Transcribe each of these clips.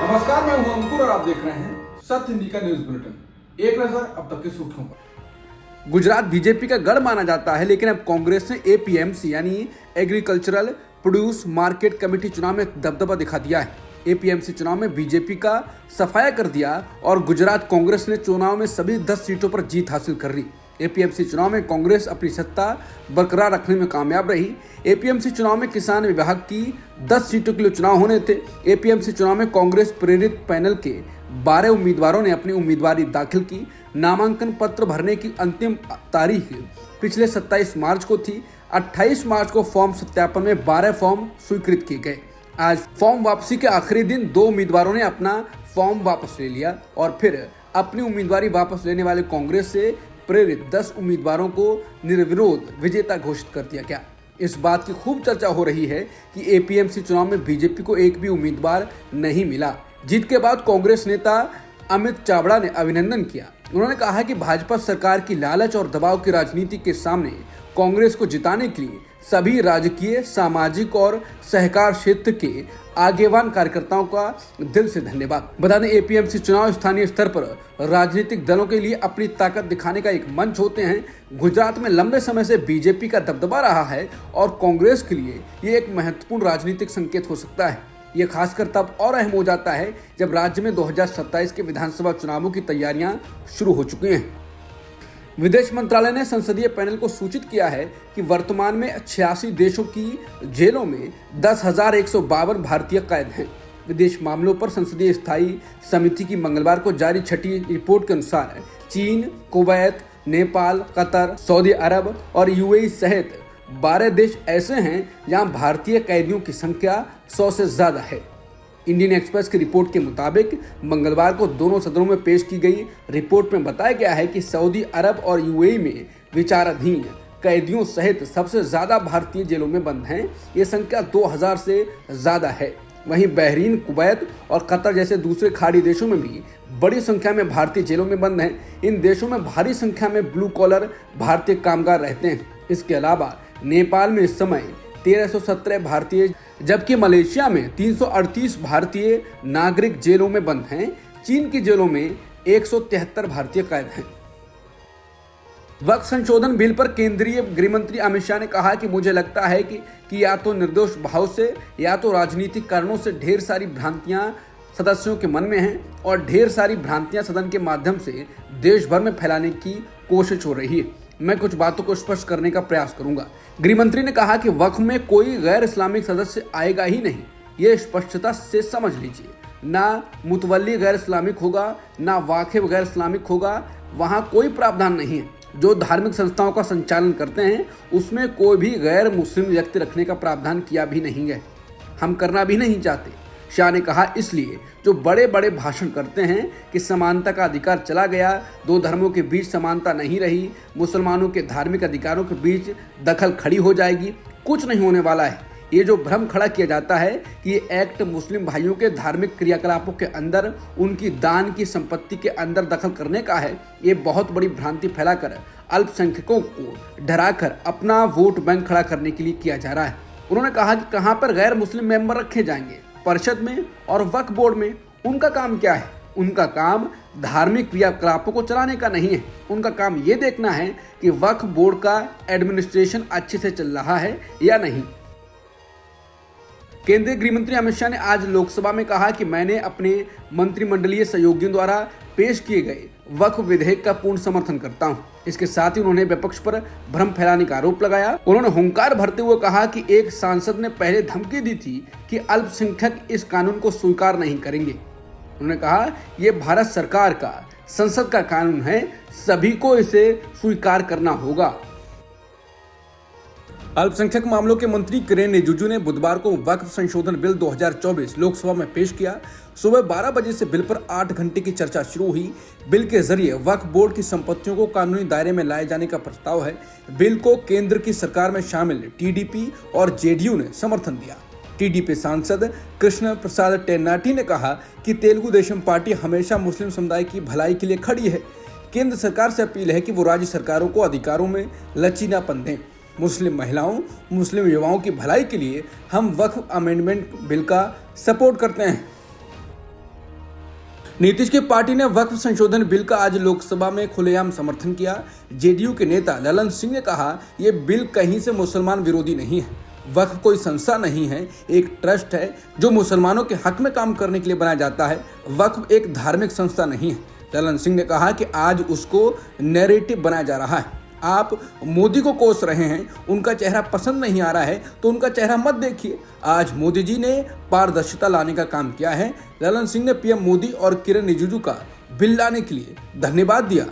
नमस्कार, मैं हूं अंकुर और आप देख रहे हैं सत्य हिंदी का न्यूज बुलेटिन। एक नजर अब तक की सुर्खियों पर। गुजरात बीजेपी का गढ़ माना जाता है, लेकिन अब कांग्रेस ने एपीएमसी यानी एग्रीकल्चरल प्रोड्यूस मार्केट कमेटी चुनाव में दबदबा दिखा दिया है। एपीएमसी चुनाव में बीजेपी का सफाया कर दिया और गुजरात कांग्रेस ने चुनाव में सभी 10 सीटों पर जीत हासिल कर ली। एपीएमसी चुनाव में कांग्रेस अपनी सत्ता बरकरार रखने में कामयाब रही। एपीएमसी चुनाव में किसान विभाग की 10 सीटों के लिए चुनाव होने थे। एपीएमसी चुनाव में कांग्रेस प्रेरित पैनल के 12 उम्मीदवारों ने अपनी उम्मीदवारी दाखिल की। नामांकन पत्र भरने की अंतिम तारीख पिछले 27 मार्च को थी। 28 मार्च को फॉर्म सत्यापन में 12 फॉर्म स्वीकृत किए गए। आज फॉर्म वापसी के आखिरी दिन 2 उम्मीदवारों ने अपना फॉर्म वापस ले लिया और फिर अपनी उम्मीदवारी वापस लेने वाले कांग्रेस से प्रेरित 10 उम्मीदवारों को निर्विरोध विजेता घोषित कर दिया गया। इस बात की खूब चर्चा हो रही है कि एपीएमसी चुनाव में बीजेपी को एक भी उम्मीदवार नहीं मिला। जीत के बाद कांग्रेस नेता अमित चावड़ा ने अभिनंदन किया। उन्होंने कहा कि भाजपा सरकार की लालच और दबाव की राजनीति के सामने कांग्रेस को जिताने के लिए सभी राजकीय, सामाजिक और सहकार क्षेत्र के आगेवान कार्यकर्ताओं का दिल से धन्यवाद। बता दें, एपीएमसी चुनाव स्थानीय स्तर पर राजनीतिक दलों के लिए अपनी ताकत दिखाने का एक मंच होते हैं। गुजरात में लंबे समय से बीजेपी का दबदबा रहा है और कांग्रेस के लिए ये एक महत्वपूर्ण राजनीतिक संकेत हो सकता है। ये खासकर तब और अहम हो जाता है जब राज्य में 2027 के विधानसभा चुनावों की तैयारियां शुरू हो चुकी हैं। विदेश मंत्रालय ने संसदीय पैनल को सूचित किया है कि वर्तमान में 86 देशों की जेलों में 10,152 भारतीय कैद हैं। विदेश मामलों पर संसदीय स्थायी समिति की मंगलवार को जारी छठी रिपोर्ट के अनुसार चीन, कुवैत, नेपाल, कतर, सऊदी अरब और यूएई सहित 12 देश ऐसे हैं जहां भारतीय कैदियों की संख्या 100 से ज्यादा है। इंडियन एक्सप्रेस की रिपोर्ट के मुताबिक मंगलवार को दोनों सदनों में पेश की गई रिपोर्ट में बताया गया है कि सऊदी अरब और यूएई में विचाराधीन कैदियों सहित सबसे ज्यादा भारतीय जेलों में बंद हैं। ये संख्या 2000 से ज्यादा है। वहीं बहरीन, कुवैत और कतर जैसे दूसरे खाड़ी देशों में भी बड़ी संख्या में भारतीय जेलों में बंद हैं। इन देशों में भारी संख्या में ब्लू कॉलर भारतीय कामगार रहते हैं। इसके अलावा नेपाल में इस समय 1317 भारतीय, जबकि मलेशिया में 338 भारतीय नागरिक जेलों में बंद हैं। चीन की जेलों में 173 भारतीय कैद हैं। वक्फ संशोधन बिल पर केंद्रीय गृह मंत्री अमित शाह ने कहा कि मुझे लगता है कि या तो निर्दोष भाव से या तो राजनीतिक कारणों से ढेर सारी भ्रांतियां सदस्यों के मन में हैं और ढेर सारी भ्रांतियां सदन के माध्यम से देश भर में फैलाने की कोशिश हो रही है। मैं कुछ बातों को स्पष्ट करने का प्रयास करूंगा। गृह मंत्री ने कहा कि वक्फ में कोई गैर इस्लामिक सदस्य आएगा ही नहीं। ये स्पष्टता से समझ लीजिए। ना मुतवल्ली गैर इस्लामिक होगा, ना वाकिफ गैर इस्लामिक होगा। वहाँ कोई प्रावधान नहीं है। जो धार्मिक संस्थाओं का संचालन करते हैं उसमें कोई भी गैर मुस्लिम व्यक्ति रखने का प्रावधान किया भी नहीं है। हम करना भी नहीं चाहते। शाह ने कहा, इसलिए जो बड़े बड़े भाषण करते हैं कि समानता का अधिकार चला गया, 2 धर्मों के बीच समानता नहीं रही, मुसलमानों के धार्मिक अधिकारों के बीच दखल खड़ी हो जाएगी, कुछ नहीं होने वाला है। ये जो भ्रम खड़ा किया जाता है कि ये एक्ट मुस्लिम भाइयों के धार्मिक क्रियाकलापों के अंदर, उनकी दान की संपत्ति के अंदर दखल करने का है, ये बहुत बड़ी भ्रांति फैलाकर अल्पसंख्यकों को डराकर अपना वोट बैंक खड़ा करने के लिए किया जा रहा है। उन्होंने कहा कि कहाँ पर गैर मुस्लिम मेंबर रखे जाएंगे, परिषद में और वक्फ बोर्ड में। उनका काम क्या है? उनका काम धार्मिक क्रियाकलापों को चलाने का नहीं है। उनका काम ये देखना है कि वक्फ बोर्ड का एडमिनिस्ट्रेशन अच्छे से चल रहा है या नहीं। केंद्रीय गृह मंत्री अमित शाह ने आज लोकसभा में कहा कि मैंने अपने मंत्रिमंडलीय सहयोगियों द्वारा पेश किए गए वक्फ विधेयक का पूर्ण समर्थन करता हूं। इसके साथ ही उन्होंने विपक्ष पर भ्रम फैलाने का आरोप लगाया। उन्होंने हुंकार भरते हुए कहा कि एक सांसद ने पहले धमकी दी थी कि अल्पसंख्यक इस कानून को स्वीकार नहीं करेंगे। उन्होंने कहा, यह भारत सरकार का संसद का कानून है, सभी को इसे स्वीकार करना होगा। अल्पसंख्यक मामलों के मंत्री किरेन रिजिजू ने बुधवार को वक्फ संशोधन बिल 2024 लोकसभा में पेश किया। सुबह 12 बजे से बिल पर 8 घंटे की चर्चा शुरू हुई। बिल के जरिए वक्फ बोर्ड की संपत्तियों को कानूनी दायरे में लाए जाने का प्रस्ताव है। बिल को केंद्र की सरकार में शामिल टीडीपी और जेडीयू ने समर्थन दिया। टीडीपी सांसद कृष्ण प्रसाद टेन्नाटी ने कहा कि तेलुगु देशम पार्टी हमेशा मुस्लिम समुदाय की भलाई के लिए खड़ी है। केंद्र सरकार से अपील है कि वो राज्य सरकारों को अधिकारों में लचीलापन दें। मुस्लिम महिलाओं, मुस्लिम युवाओं की भलाई के लिए हम वक्फ अमेंडमेंट बिल का सपोर्ट करते हैं। नीतीश की पार्टी ने वक्फ संशोधन बिल का आज लोकसभा में खुलेआम समर्थन किया। जेडीयू के नेता ललन सिंह ने कहा, ये बिल कहीं से मुसलमान विरोधी नहीं है। वक्फ कोई संस्था नहीं है, एक ट्रस्ट है जो मुसलमानों के हक में काम करने के लिए बनाया जाता है। वक्फ एक धार्मिक संस्था नहीं है। ललन सिंह ने कहा कि आज उसको नैरेटिव बनाया जा रहा है। आप मोदी को कोस रहे हैं, उनका चेहरा पसंद नहीं आ रहा है तो उनका चेहरा मत देखिए। आज मोदी जी ने पारदर्शिता लाने का काम किया है। ललन सिंह ने पीएम मोदी और किरण रिजिजू का बिल लाने के लिए धन्यवाद दिया।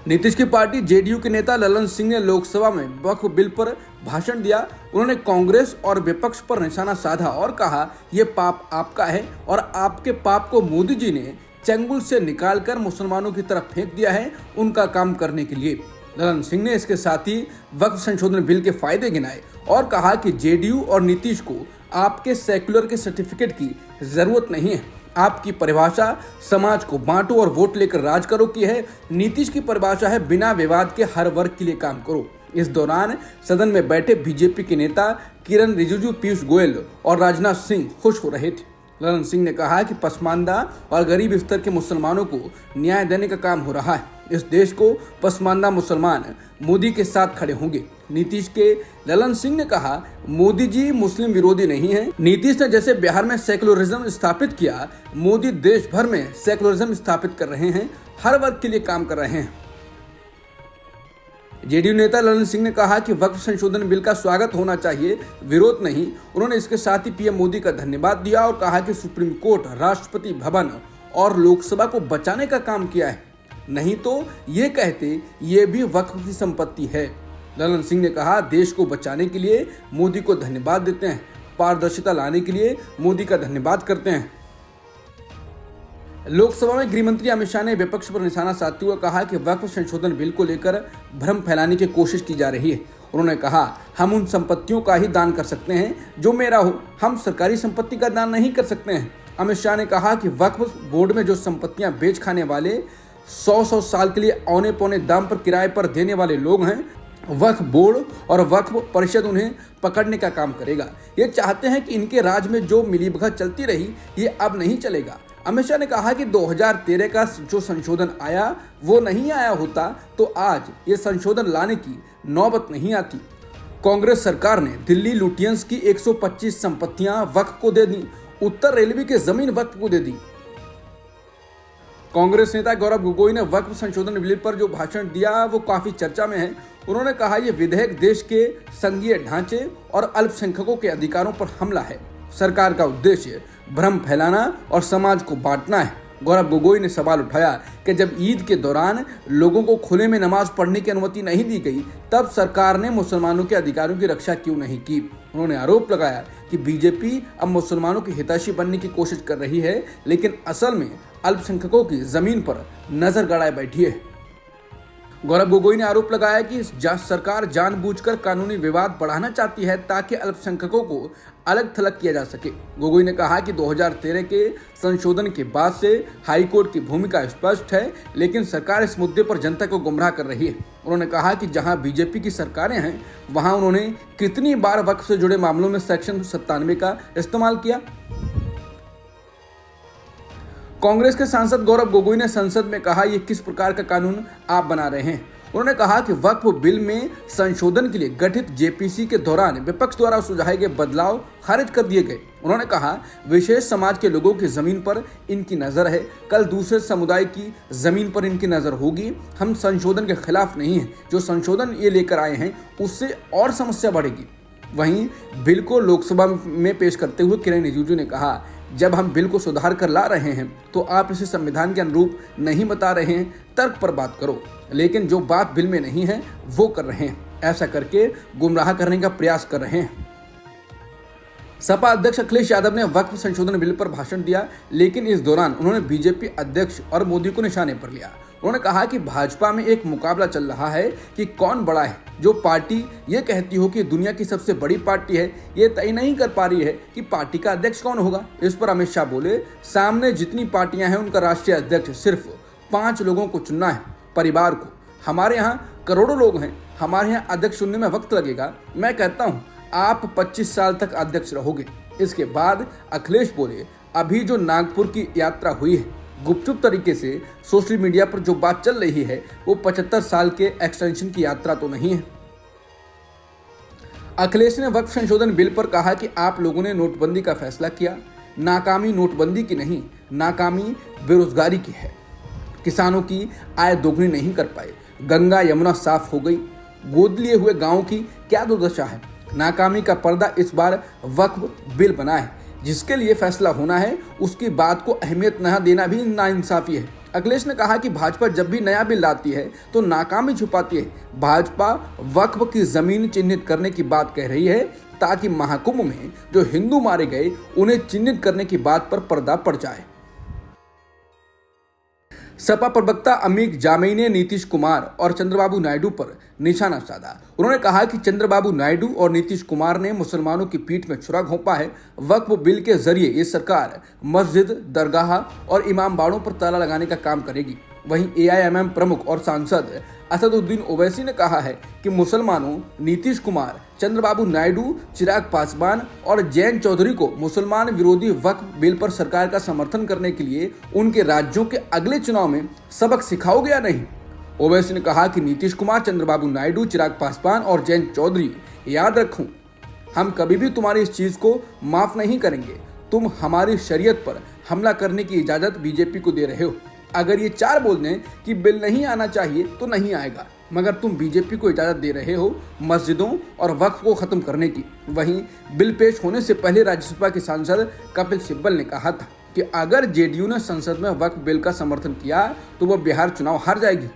नीतीश की पार्टी जेडीयू के नेता ललन सिंह ने लोकसभा में वक्फ बिल पर भाषण दिया। उन्होंने कांग्रेस और विपक्ष पर निशाना साधा और कहा, ये पाप आपका है और आपके पाप को मोदी जी ने चंगुल से निकालकर मुसलमानों की तरफ फेंक दिया है उनका काम करने के लिए। ललन सिंह ने इसके साथ ही वक्फ संशोधन बिल के फायदे गिनाए और कहा कि जेडीयू और नीतीश को आपके सेक्युलर के सर्टिफिकेट की जरूरत नहीं है। आपकी परिभाषा समाज को बांटो और वोट लेकर राज करो की है। नीतीश की परिभाषा है बिना विवाद के हर वर्ग के लिए काम करो। इस दौरान सदन में बैठे बीजेपी के नेता किरण रिजिजू, पीयूष गोयल और राजनाथ सिंह खुश हो रहे थे। ललन सिंह ने कहा कि पसमानदा और गरीब स्तर के मुसलमानों को न्याय देने का काम हो रहा है। इस देश को पसमानदा मुसलमान मोदी के साथ खड़े होंगे। नीतीश के ललन सिंह ने कहा, मोदी जी मुस्लिम विरोधी नहीं है। नीतीश ने जैसे बिहार में सेकुलरिज्म स्थापित किया, मोदी देश भर में सेकुलरिज्म स्थापित कर रहे हैं, हर वर्ग के लिए काम कर रहे हैं। जेडीयू नेता ललन सिंह ने कहा कि वक्फ संशोधन बिल का स्वागत होना चाहिए, विरोध नहीं। उन्होंने इसके साथ ही पीएम मोदी का धन्यवाद दिया और कहा कि सुप्रीम कोर्ट, राष्ट्रपति भवन और लोकसभा को बचाने का काम किया है, नहीं तो ये कहते ये भी वक्फ की संपत्ति है। ललन सिंह ने कहा, देश को बचाने के लिए मोदी को धन्यवाद देते हैं, पारदर्शिता लाने के लिए मोदी का धन्यवाद करते हैं। लोकसभा में गृह मंत्री अमित शाह ने विपक्ष पर निशाना साधते हुए कहा कि वक्फ संशोधन बिल को लेकर भ्रम फैलाने की कोशिश की जा रही है। उन्होंने कहा, हम उन संपत्तियों का ही दान कर सकते हैं जो मेरा हो, हम सरकारी संपत्ति का दान नहीं कर सकते हैं। अमित शाह ने कहा कि वक्फ बोर्ड में जो संपत्तियां बेच खाने वाले 100 साल के लिए औने पौने दाम पर किराए पर देने वाले लोग हैं, वक्फ बोर्ड और वक्फ परिषद उन्हें पकड़ने का काम करेगा। ये चाहते हैं कि इनके राज में जो मिलीभगत चलती रही, ये अब नहीं चलेगा। अमित शाह ने कहा कि 2013 का जो संशोधन आया वो नहीं आया होता तो आज ये संशोधन लाने की नौबत नहीं आती। कांग्रेस सरकार ने दिल्ली लुटियंस की 125 संपत्तियां वक्फ को दे दी, उत्तर रेलवे की जमीन वक्फ को दे दी। कांग्रेस नेता गौरव गोगोई ने वक्फ संशोधन बिल पर जो भाषण दिया वो काफी चर्चा में है। उन्होंने कहा, यह विधेयक देश के संघीय ढांचे और अल्पसंख्यकों के अधिकारों पर हमला है। सरकार का उद्देश्य भ्रम फैलाना और समाज को बांटना है। गौरव गोगोई ने सवाल उठाया कि जब ईद के दौरान लोगों को खुले में नमाज पढ़ने की अनुमति नहीं दी गई, तब सरकार ने मुसलमानों के अधिकारों की रक्षा क्यों नहीं की। उन्होंने आरोप लगाया कि बीजेपी अब मुसलमानों की हितैषी बनने की कोशिश कर रही है, लेकिन असल में अल्पसंख्यकों की जमीन पर नजर गड़ाए बैठी है। गौरव गोगोई ने आरोप लगाया कि सरकार जानबूझकर कानूनी विवाद बढ़ाना चाहती है ताकि अल्पसंख्यकों को अलग थलग किया जा सके। गोगोई ने कहा कि 2013 के संशोधन के बाद से हाईकोर्ट की भूमिका स्पष्ट है, लेकिन सरकार इस मुद्दे पर जनता को गुमराह कर रही है। उन्होंने कहा कि जहां बीजेपी की सरकारें हैं, वहां उन्होंने कितनी बार वक्फ से जुड़े मामलों में सेक्शन 97 का इस्तेमाल किया। कांग्रेस के सांसद गौरव गोगोई ने संसद में कहा, ये किस प्रकार का कानून आप बना रहे हैं। उन्होंने कहा कि वक्फ बिल में संशोधन के लिए गठित जेपीसी के दौरान विपक्ष द्वारा सुझाए गए बदलाव खारिज कर दिए गए। उन्होंने कहा, विशेष समाज के लोगों की जमीन पर इनकी नजर है, कल दूसरे समुदाय की जमीन पर इनकी नजर होगी। हम संशोधन के खिलाफ नहीं हैं, जो संशोधन ये लेकर आए हैं उससे और समस्या बढ़ेगी। वहीं बिल को लोकसभा में पेश करते हुए किरण रिजिजू ने कहा, जब हम बिल को सुधार कर ला रहे हैं तो आप इसे संविधान के अनुरूप नहीं बता रहे हैं, तर्क पर बात करो, लेकिन जो बात बिल में नहीं है वो कर रहे हैं। ऐसा करके गुमराह करने का प्रयास कर रहे हैं। सपा अध्यक्ष अखिलेश यादव ने वक्फ संशोधन बिल पर भाषण दिया, लेकिन इस दौरान उन्होंने बीजेपी अध्यक्ष और मोदी को निशाने पर लिया। उन्होंने कहा कि भाजपा में एक मुकाबला चल रहा है कि कौन बड़ा है। जो पार्टी ये कहती हो कि दुनिया की सबसे बड़ी पार्टी है, ये तय नहीं कर पा रही है कि पार्टी का अध्यक्ष कौन होगा। इस पर अमित शाह बोले, सामने जितनी पार्टियां हैं उनका राष्ट्रीय अध्यक्ष सिर्फ 5 लोगों को चुनना है, परिवार को। हमारे यहाँ करोड़ों लोग हैं, हमारे यहाँ अध्यक्ष चुनने में वक्त लगेगा। मैं कहता हूँ आप 25 साल तक अध्यक्ष रहोगे। इसके बाद अखिलेश बोले, अभी जो नागपुर की यात्रा हुई है, गुपचुप तरीके से सोशल मीडिया पर जो बात चल रही है वो 75 साल के एक्सटेंशन की यात्रा तो नहीं है। अखिलेश ने वक्फ संशोधन बिल पर कहा कि आप लोगों ने नोटबंदी का फैसला किया, नाकामी नोटबंदी की नहीं, नाकामी बेरोजगारी की है। किसानों की आय दोगुनी नहीं कर पाए, गंगा यमुना साफ हो गई, गोद लिए हुए गांव की क्या दुर्दशा है। नाकामी का पर्दा इस बार वक्फ बिल बना है, जिसके लिए फैसला होना है उसकी बात को अहमियत न देना भी नाइंसाफी है। अखिलेश ने कहा कि भाजपा जब भी नया बिल लाती है तो नाकामी छुपाती है। भाजपा वक्फ की जमीन चिन्हित करने की बात कह रही है ताकि महाकुंभ में जो हिंदू मारे गए उन्हें चिन्हित करने की बात पर पर्दा पड़ जाए। सपा प्रवक्ता अमीक जामई ने नीतीश कुमार और चंद्रबाबू नायडू पर निशाना साधा। उन्होंने कहा कि चंद्रबाबू नायडू और नीतीश कुमार ने मुसलमानों की पीठ में छुरा घोंपा है। वक्फ बिल के जरिए ये सरकार मस्जिद, दरगाह और इमाम बाड़ों पर ताला लगाने का काम करेगी। वहीं एआईएमएम प्रमुख और सांसद असदुद्दीन ओवैसी ने कहा है कि मुसलमानों नीतीश कुमार, चंद्रबाबू नायडू, चिराग पासवान और जयंत चौधरी को मुसलमान विरोधी वक्फ बिल पर सरकार का समर्थन करने के लिए उनके राज्यों के अगले चुनाव में सबक सिखाओगे या नहीं। ओवैसी ने कहा कि नीतीश कुमार, चंद्रबाबू नायडू, चिराग पासवान और जयंत चौधरी, याद रखूं, हम कभी भी तुम्हारी इस चीज को माफ नहीं करेंगे। तुम हमारी शरीयत पर हमला करने की इजाजत बीजेपी को दे रहे हो। अगर ये चार बोल दें कि बिल नहीं आना चाहिए तो नहीं आएगा, मगर तुम बीजेपी को इजाजत दे रहे हो मस्जिदों और वक्फ को खत्म करने की। वहीं बिल पेश होने से पहले राज्यसभा के सांसद कपिल सिब्बल ने कहा था कि अगर जेडीयू ने संसद में वक्फ बिल का समर्थन किया तो वह बिहार चुनाव हार जाएगी।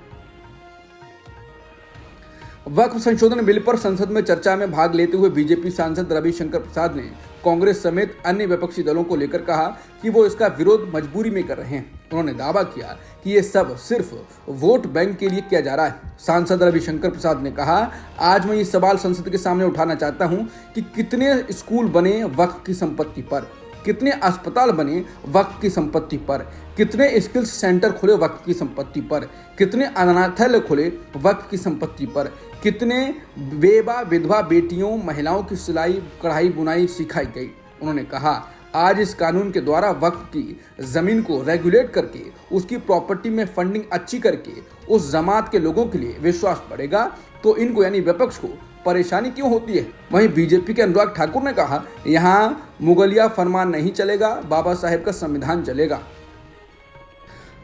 वक्फ संशोधन बिल पर संसद में चर्चा में भाग लेते हुए बीजेपी सांसद रविशंकर प्रसाद ने कांग्रेस समेत अन्य विपक्षी दलों को लेकर कहा कि वो इसका विरोध मजबूरी में कर रहे हैं। उन्होंने दावा किया कि ये सब सिर्फ वोट बैंक के लिए किया जा रहा है। सांसद रविशंकर प्रसाद ने कहा, आज मैं ये सवाल संसद के सामने उठाना चाहता हूं कि कितने स्कूल बने वक्फ की संपत्ति पर, कितने अस्पताल बने वक्फ की संपत्ति पर, कितने स्किल्स सेंटर खुले वक्फ की संपत्ति पर, कितने अनाथालय खुले वक्फ की संपत्ति पर, कितने बेवा विधवा बेटियों महिलाओं की सिलाई कढ़ाई बुनाई सिखाई गई। उन्होंने कहा, आज इस कानून के द्वारा वक्फ की जमीन को रेगुलेट करके उसकी प्रॉपर्टी में फंडिंग अच्छी करके उस जमात के लोगों के लिए विश्वास बढ़ेगा, तो इनको यानी विपक्ष को परेशानी क्यों होती है। वहीं बीजेपी के अनुराग ठाकुर ने कहा, यहाँ मुगलिया फरमान नहीं चलेगा, बाबा साहेब का संविधान चलेगा।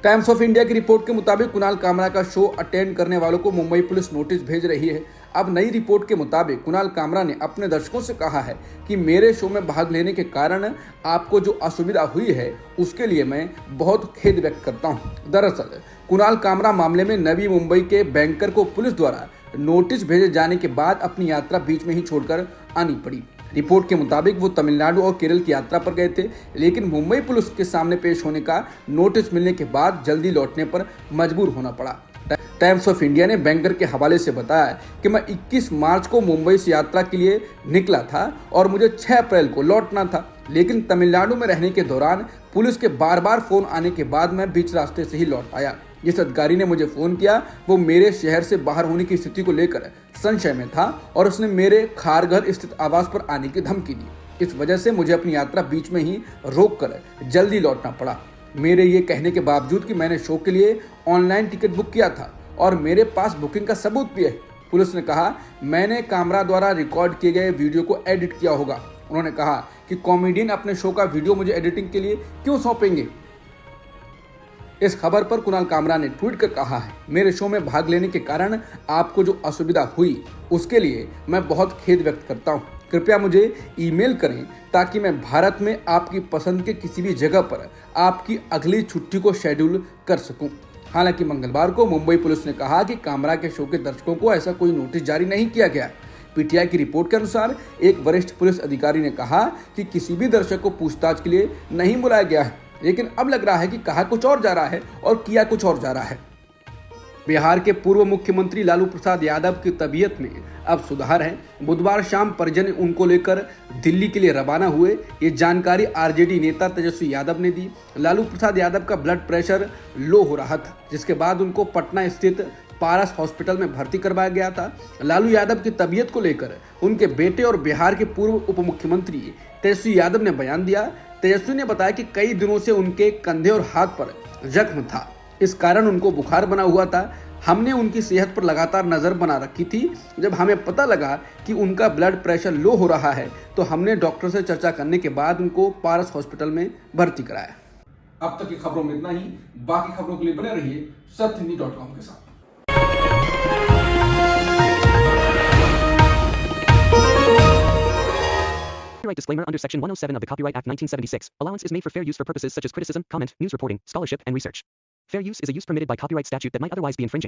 टाइम्स ऑफ इंडिया की रिपोर्ट के मुताबिक कुणाल कामरा का शो अटेंड करने वालों को मुंबई पुलिस नोटिस भेज रही है। अब नई रिपोर्ट के मुताबिक कुणाल कामरा ने अपने दर्शकों से कहा है कि मेरे शो में भाग लेने के कारण आपको जो असुविधा हुई है उसके लिए मैं बहुत खेद व्यक्त करता हूं। दरअसल कुणाल कामरा मामले में नवी मुंबई के बैंकर को पुलिस द्वारा नोटिस भेजे जाने के बाद अपनी यात्रा बीच में ही छोड़कर आनी पड़ी। रिपोर्ट के मुताबिक वो तमिलनाडु और केरल की यात्रा पर गए थे, लेकिन मुंबई पुलिस के सामने पेश होने का नोटिस मिलने के बाद जल्दी लौटने पर मजबूर होना पड़ा। टाइम्स ऑफ इंडिया ने बैंकर के हवाले से बताया कि मैं 21 मार्च को मुंबई से यात्रा के लिए निकला था और मुझे 6 अप्रैल को लौटना था, लेकिन तमिलनाडु में रहने के दौरान पुलिस के बार बार फोन आने के बाद मैं बीच रास्ते से ही लौट आया। जिस अधिकारी ने मुझे फोन किया वो मेरे शहर से बाहर होने की स्थिति को लेकर संशय में था और उसने मेरे खारघर स्थित आवास पर आने की धमकी दी। इस वजह से मुझे अपनी यात्रा बीच में ही रोककर जल्दी लौटना पड़ा। मेरे ये कहने के बावजूद कि मैंने शो के लिए ऑनलाइन टिकट बुक किया था और मेरे पास बुकिंग का सबूत भी है। पुलिस ने कहा, मैंने कामरा द्वारा रिकॉर्ड किए गए वीडियो को एडिट किया होगा। उन्होंने कहा कि कॉमेडियन अपने शो का वीडियो मुझे एडिटिंग के लिए क्यों सौंपेंगे। इस खबर पर कुणाल कामरा ने ट्वीट कर कहा है, मेरे शो में भाग लेने के कारण आपको जो असुविधा हुई उसके लिए मैं बहुत खेद व्यक्त करता हूँ। कृपया मुझे ईमेल करें ताकि मैं भारत में आपकी पसंद के किसी भी जगह पर आपकी अगली छुट्टी को शेड्यूल कर सकूं। हालांकि मंगलवार को मुंबई पुलिस ने कहा कि कामरा के शो के दर्शकों को ऐसा कोई नोटिस जारी नहीं किया गया। पीटीआई की रिपोर्ट के अनुसार एक वरिष्ठ पुलिस अधिकारी ने कहा कि किसी भी दर्शक को पूछताछ के लिए नहीं बुलाया गया है, लेकिन अब लग रहा है कि कहा कुछ और जा रहा है और किया कुछ और जा रहा है। बिहार के पूर्व मुख्यमंत्री लालू प्रसाद यादव की तबीयत में अब सुधार है। बुधवार शाम परिजन उनको लेकर दिल्ली के लिए रवाना हुए। ये जानकारी आरजेडी नेता तेजस्वी यादव ने दी। लालू प्रसाद यादव का ब्लड प्रेशर लो हो रहा था, जिसके बाद उनको पटना स्थित पारस हॉस्पिटल में भर्ती करवाया गया था। लालू यादव की तबीयत को लेकर उनके बेटे और बिहार के पूर्व उप मुख्यमंत्री तेजस्वी यादव ने बयान दिया। तेजस्वी ने बताया कि कई दिनों से उनके कंधे और हाथ पर जख्म था, इस कारण उनको बुखार बना हुआ था। हमने उनकी सेहत पर लगातार नज़र बना रखी थी। जब हमें पता लगा कि उनका ब्लड प्रेशर लो हो रहा है तो हमने डॉक्टर से चर्चा करने के बाद उनको पारस हॉस्पिटल में भर्ती कराया। अब तक की खबरों में इतना ही। बाकी खबरों के लिए बने रहिए सत्यहिंदी.com के साथ। Copyright disclaimer under Section 107 of the Copyright Act 1976. Allowance is made for fair use for purposes such as criticism, comment, news reporting, scholarship, and research. Fair use is a use permitted by copyright statute that might otherwise be infringing.